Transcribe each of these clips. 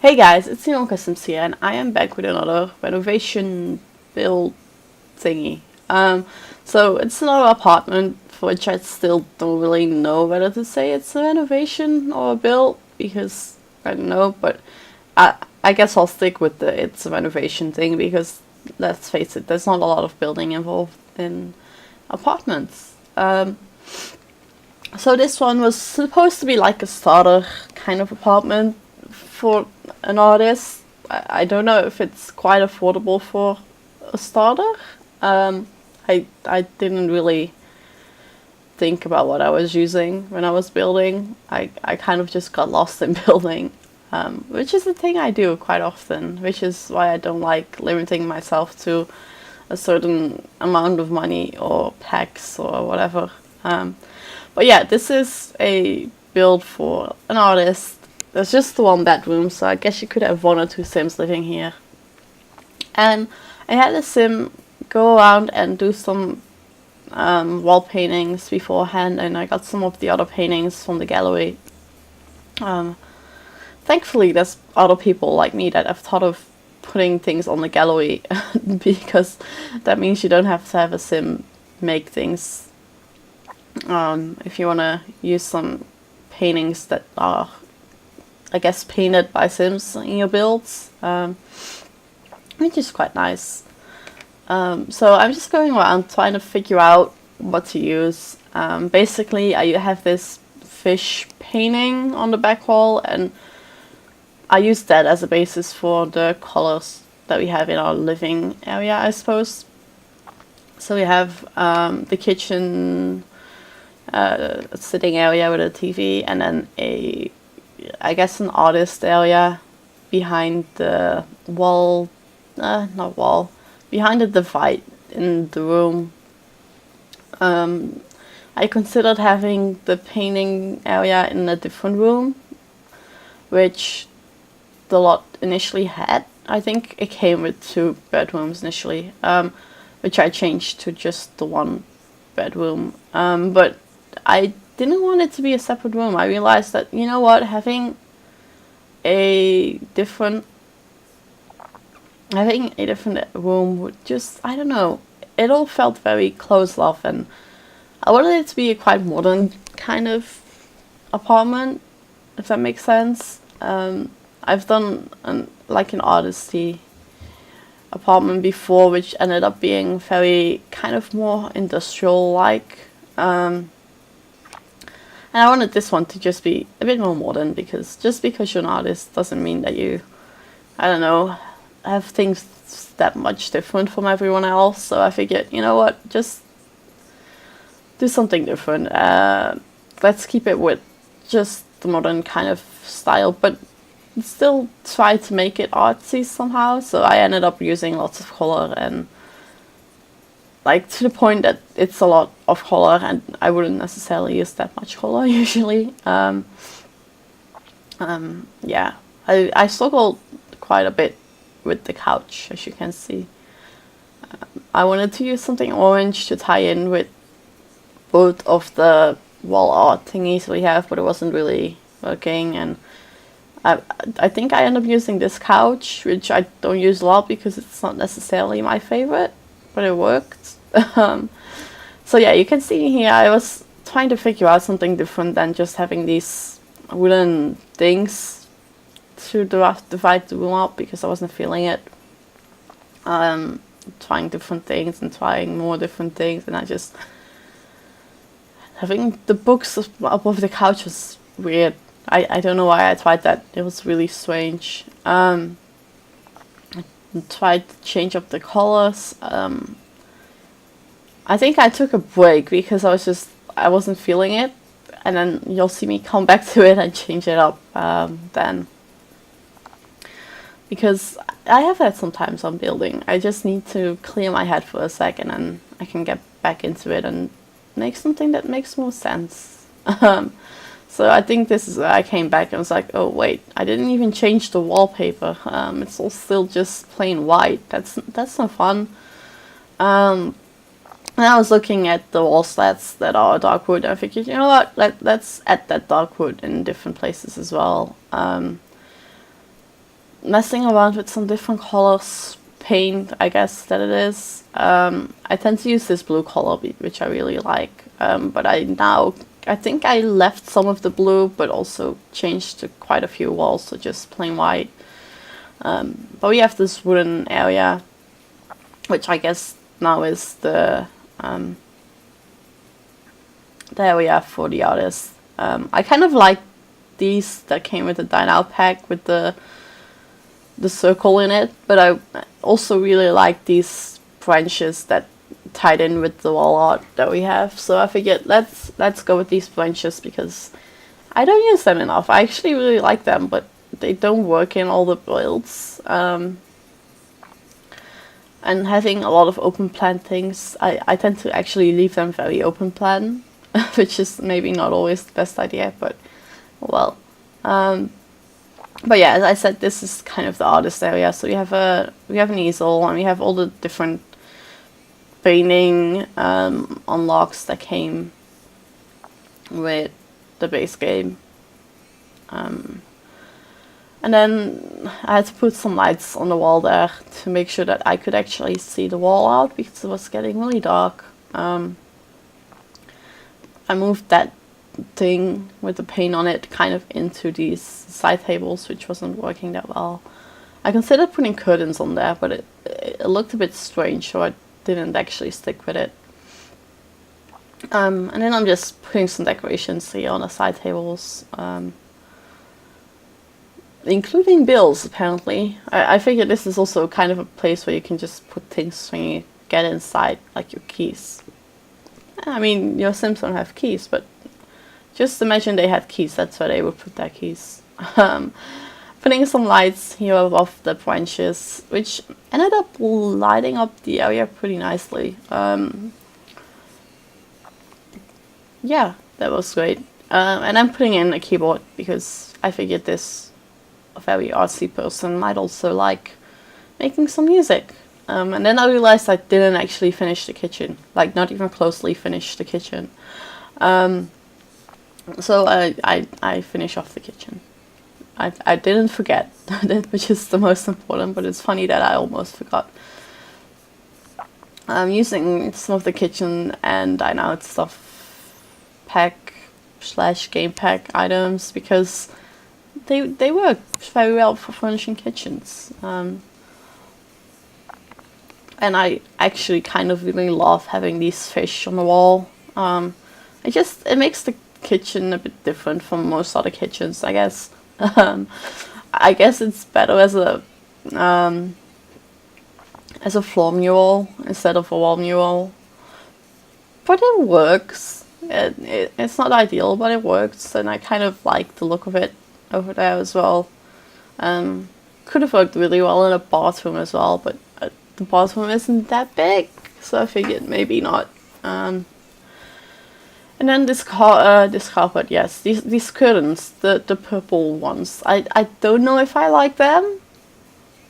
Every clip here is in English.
Hey guys, it's IlonkaSims here, and I am back with another renovation build thingy. So it's another apartment for which I still don't really know whether to say it's a renovation or a build because I don't know, but I guess I'll stick with the it's a renovation thing because let's face it, there's not a lot of building involved in apartments. So this one was supposed to be like a starter kind of apartment for an artist. I don't know if it's quite affordable for a starter. I didn't really think about what I was using when I was building. I kind of just got lost in building, which is a thing I do quite often, which is why I don't like limiting myself to a certain amount of money or packs or whatever. But yeah, this is a build for an artist. There's just the one bedroom, so I guess you could have one or two Sims living here. And I had a Sim go around and do some wall paintings beforehand, and I got some of the other paintings from the gallery. Thankfully, there's other people like me that have thought of putting things on the gallery because that means you don't have to have a Sim make things. If you want to use some paintings that are, I guess, painted by Sims in your builds, which is quite nice. So I'm just going around trying to figure out what to use. Basically, I have this fish painting on the back wall, and I use that as a basis for the colors that we have in our living area, I suppose. So we have the kitchen, sitting area with a TV, and then I guess an artist area behind the wall, not wall, behind the divide in the room. I considered having the painting area in a different room, which the lot initially had. I think it came with 2 bedrooms initially, which I changed to just the 1 bedroom. But I didn't want it to be a separate room. I realized that, you know what, having a different room would just, I don't know, it all felt very closed off, and I wanted it to be a quite modern kind of apartment, if that makes sense. I've done like an artisty apartment before, which ended up being very kind of more industrial like. And I wanted this one to just be a bit more modern, because just because you're an artist doesn't mean that you, I don't know, have things that much different from everyone else. So I figured, you know what, just do something different. Let's keep it with just the modern kind of style, but still try to make it artsy somehow. So I ended up using lots of color, and like to the point that it's a lot of color, and I wouldn't necessarily use that much color usually. Yeah, I struggled quite a bit with the couch, as you can see. I wanted to use something orange to tie in with both of the wall art thingies we have, but it wasn't really working, and I think I ended up using this couch, which I don't use a lot because it's not necessarily my favorite, but it worked. So yeah, you can see here I was trying to figure out something different than just having these wooden things to divide the room up, because I wasn't feeling it. Trying different things and trying more different things, and I just, having the books above the couch was weird. I don't know why I tried that. It was really strange. I tried to change up the colors. I think I took a break because I wasn't feeling it, and then you'll see me come back to it and change it up then. Because I have that sometimes on building. I just need to clear my head for a second, and I can get back into it and make something that makes more sense. So I think this is where I came back and was like, oh wait, I didn't even change the wallpaper. It's all still just plain white. That's no fun. And I was looking at the wall slats that are dark wood. I figured, you know what, let's add that dark wood in different places as well. messing around with some different colors, paint, I guess that it is. I tend to use this blue color, which I really like, but I think I left some of the blue, but also changed to quite a few walls, so just plain white. But we have this wooden area, which I guess now is the area for the artist. I kind of like these that came with the dine out pack with the circle in it, but I also really like these branches that tied in with the wall art that we have. So I figured let's go with these branches because I don't use them enough. I actually really like them, but they don't work in all the builds. And having a lot of open plan things, I tend to actually leave them very open plan, which is maybe not always the best idea, but well. But yeah, as I said, this is kind of the artist area. So we have an easel, and we have all the different painting unlocks that came with the base game. And then I had to put some lights on the wall there to make sure that I could actually see the wall out because it was getting really dark. I moved that thing with the paint on it kind of into these side tables, which wasn't working that well. I considered putting curtains on there, but it looked a bit strange, so I didn't actually stick with it. And then I'm just putting some decorations here on the side tables, including bills, apparently. I figure this is also kind of a place where you can just put things when you get inside, like your keys. I mean, your Sims don't have keys, but just imagine they had keys, that's where they would put their keys. Putting some lights here above the branches, which ended up lighting up the area pretty nicely. Yeah, that was great. And I'm putting in a keyboard because I figured this very artsy person might also like making some music. And then I realized I didn't actually finish the kitchen, like not even closely finish the kitchen. So I finish off the kitchen. I didn't forget, which is the most important, but it's funny that I almost forgot. I'm using some of the kitchen and dine out stuff pack / game pack items because they work very well for furnishing kitchens. And I actually kind of really love having these fish on the wall. It makes the kitchen a bit different from most other kitchens, I guess. I guess it's better as a floor mural instead of a wall mural, but it works. It's not ideal, but it works, and I kind of like the look of it over there as well. Could have worked really well in a bathroom as well, but the bathroom isn't that big, so I figured maybe not. And then this carpet, yes, these curtains, the purple ones. I don't know if I like them,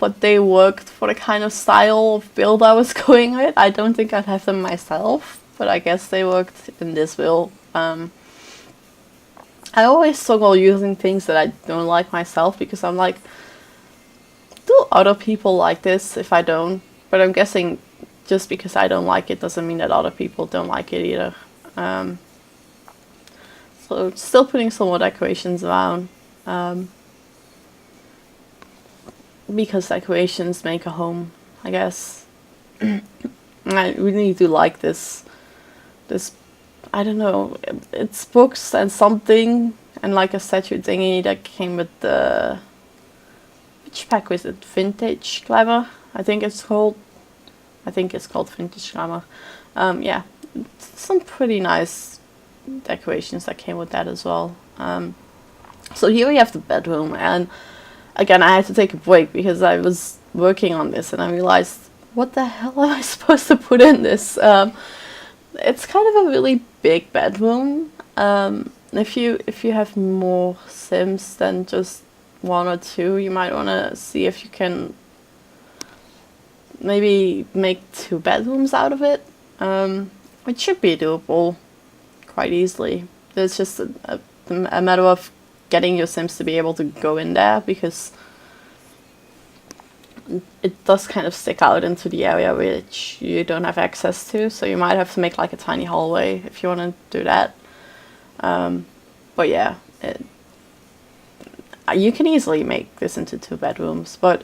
but they worked for the kind of style of build I was going with. I don't think I'd have them myself, but I guess they worked in this build. I always struggle using things that I don't like myself because I'm like, do other people like this if I don't? But I'm guessing just because I don't like it doesn't mean that other people don't like it either. So still putting some more decorations around, because decorations make a home, I guess. I really do like this, I don't know, it's books and something, and like a statue thingy that came with the, which pack was it, Vintage Glamour, I think it's called Vintage Glamour. Yeah, some pretty nice decorations that came with that as well. So here we have the bedroom, and again I had to take a break because I was working on this and I realized, what the hell am I supposed to put in this? It's kind of a really big bedroom. If you have more Sims than just one or two, you might want to see if you can maybe make 2 bedrooms out of it, which should be doable quite easily. It's just a matter of getting your Sims to be able to go in there, because it does kind of stick out into the area which you don't have access to, so you might have to make like a tiny hallway if you want to do that. But yeah, you can easily make this into 2 bedrooms, but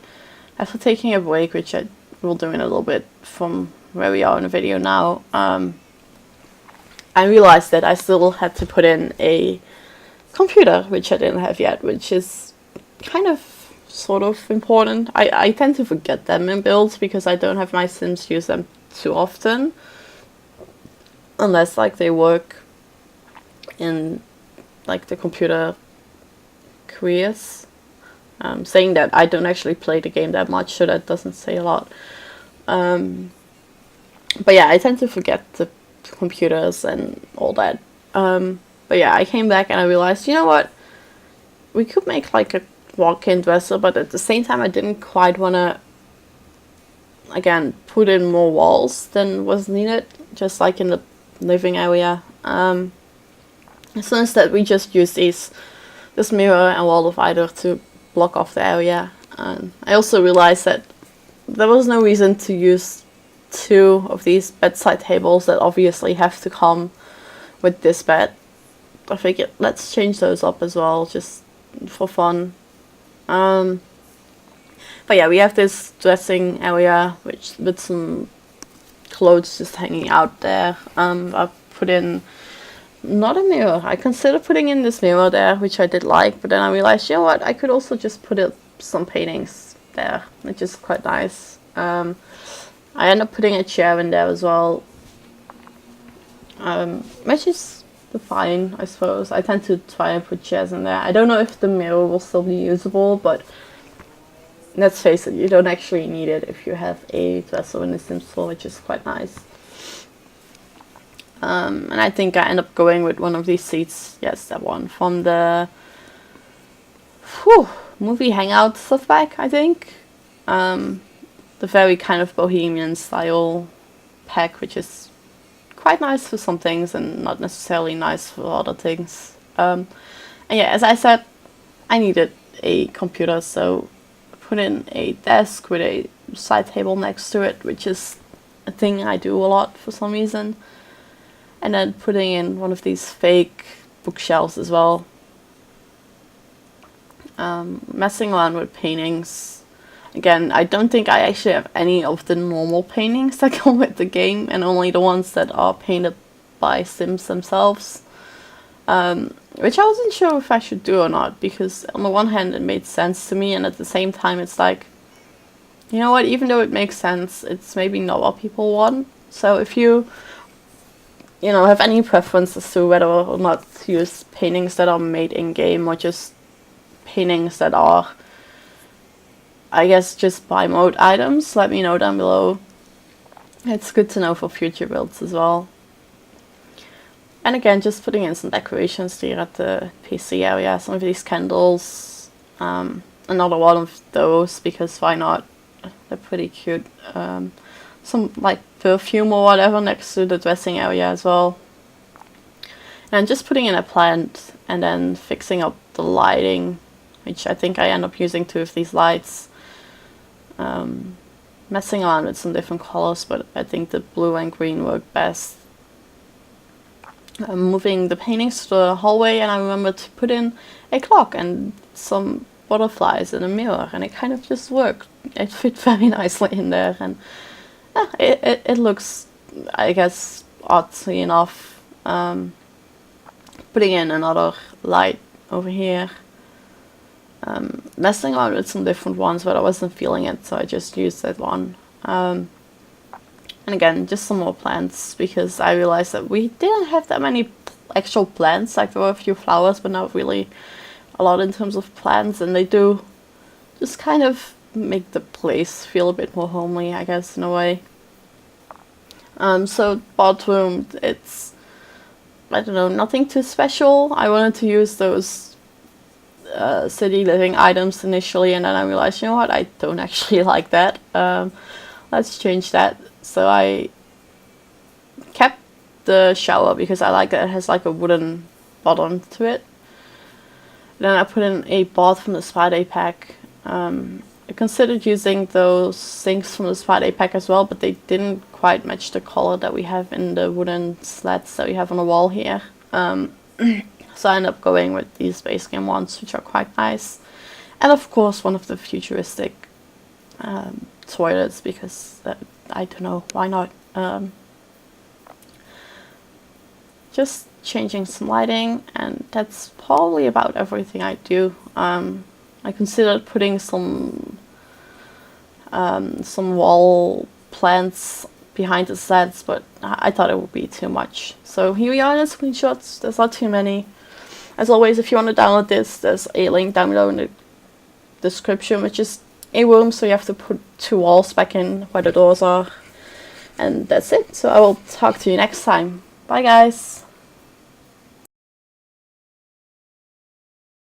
after taking a break, which I will do in a little bit from where we are in the video now, I realized that I still had to put in a computer, which I didn't have yet, which is kind of sort of important. I tend to forget them in builds because I don't have my Sims use them too often, unless like they work in like the computer careers. Saying that, I don't actually play the game that much, so that doesn't say a lot. But yeah, I tend to forget the computers and all that. But yeah, I came back and I realized, you know what, we could make like a walk-in dresser, but at the same time I didn't quite want to, again, put in more walls than was needed, just like in the living area. So instead we just use this mirror and wall divider to block off the area. I also realized that there was no reason to use 2 of these bedside tables that obviously have to come with this bed. I figured let's change those up as well, just for fun. But yeah, we have this dressing area with some clothes just hanging out there. I put in not a mirror. I considered putting in this mirror there, which I did like, but then I realized, you know what, I could also just put some paintings there, which is quite nice. I ended up putting a chair in there as well, which is fine, I suppose. I tend to try and put chairs in there. I don't know if the mirror will still be usable, but let's face it, you don't actually need it if you have a dresser in the Sims 4, which is quite nice. And I think I end up going with one of these seats. Yes, that one from the movie Hangout stuff back, I think. The very kind of bohemian style pack, which is quite nice for some things and not necessarily nice for other things. And yeah, as I said, I needed a computer, so I put in a desk with a side table next to it, which is a thing I do a lot for some reason. And then putting in one of these fake bookshelves as well. Messing around with paintings. Again, I don't think I actually have any of the normal paintings that come with the game, and only the ones that are painted by Sims themselves. Which I wasn't sure if I should do or not, because on the one hand it made sense to me, and at the same time it's like, you know what, even though it makes sense, it's maybe not what people want. So if you have any preference as to whether or not to use paintings that are made in-game or just paintings that are, I guess, just buy mode items, let me know down below. It's good to know for future builds as well. And again, just putting in some decorations here at the PC area, some of these candles, another one of those, because why not, they're pretty cute. Some like perfume or whatever next to the dressing area as well. And just putting in a plant and then fixing up the lighting, which I think I end up using 2 of these lights. Messing around with some different colors, but I think the blue and green work best. Moving the paintings to the hallway, and I remembered to put in a clock and some butterflies in a mirror, and it kind of just worked. It fit very nicely in there, and it looks, I guess, oddly enough. Putting in another light over here. Messing around with some different ones, but I wasn't feeling it, so I just used that one. And again, just some more plants, because I realized that we didn't have that many actual plants. Like, there were a few flowers, but not really a lot in terms of plants, and they do just kind of make the place feel a bit more homely, I guess, in a way. So bathroom, it's, I don't know, nothing too special. I wanted to use those city living items initially, and then I realized, you know what, I don't actually like that. Let's change that. So I kept the shower because I like that it has like a wooden bottom to it. Then I put in a bath from the spa day pack, I considered using those sinks from the Friday pack as well, but they didn't quite match the color that we have in the wooden slats that we have on the wall here. So I ended up going with these base game ones, which are quite nice. And of course one of the futuristic toilets, because I don't know, why not? Just changing some lighting, and that's probably about everything I do. I considered putting some wall plants behind the sets, but I thought it would be too much. So here we are, the screenshots. There's not too many. As always, if you want to download this, there's a link down below in the description, which is a room, so you have to put 2 walls back in where the doors are. And that's it. So I will talk to you next time. Bye guys!